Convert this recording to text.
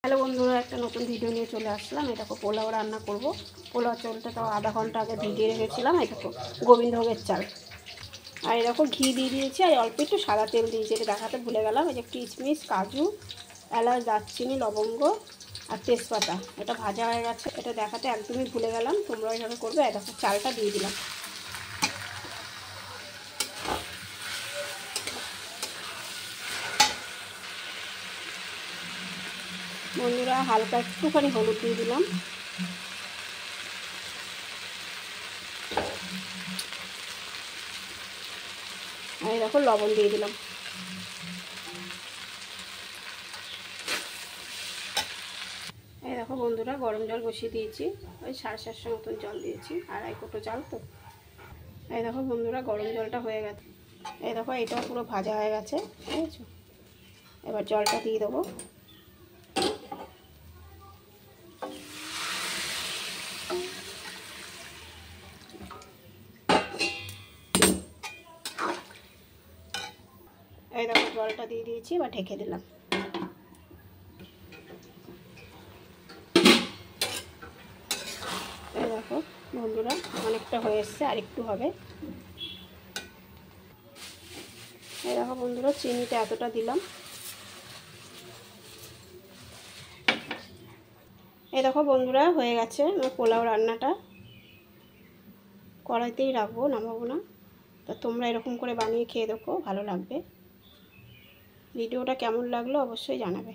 Hello বন্ধুরা, একটা নতুন ভিডিও নিয়ে চলে আসলাম। এই দেখো পোলাও রান্না করব। পোলাও চালটা তাও আধা ঘন্টা আগে ভিজিয়ে রেখেছিলাম। এই দেখো গোবিন্দভোগের চাল। আর এই দেখো ঘি দিয়ে দিয়েছি আর অল্প একটু সাদা তেল দিয়েছি, এটা দেখাতে ভুলে গেলাম। এই যে কিশমিশ, কাজু, এলাচ, দারচিনি, লবঙ্গ আর তেজপাতা, এটা ভাজা হয়ে গেছে। এটা দেখাতে একদমই ভুলে গেলাম, তোমরা এইভাবে করবে। এই দেখো চালটা দিয়ে দিলাম। বন্ধুরা হালকা একটুখানি হলুদ দিয়ে দিলাম। আর এই দেখো লবণ দিয়ে দিলাম। এই দেখো বন্ধুরা গরম জল বসিয়ে দিয়েছি, ওই 750 মতন জল দিয়েছি, আড়াই কোটো চাল তো। এই দেখো বন্ধুরা গরম জলটা হয়ে গেছে। এই দেখো এটাও পুরো ভাজা হয়ে গেছে, ঠিক আছে। এবার জলটা দিয়ে দেবো। এই দেখো জলটা দিয়ে দিয়েছি, এবার ঢেকে দিলাম। এই দেখো বন্ধুরা অনেকটা হয়ে এসছে, আর একটু হবে। এই দেখো বন্ধুরা চিনিটা এতটা দিলাম। এই দেখো বন্ধুরা হয়ে গেছে আমার পোলাও রান্নাটা। কড়াইতেই রাখবো, নামাবো না। তা তোমরা এরকম করে বানিয়ে খেয়ে দেখো, ভালো লাগবে। ভিডিওটা কেমন লাগলো অবশ্যই জানাবে।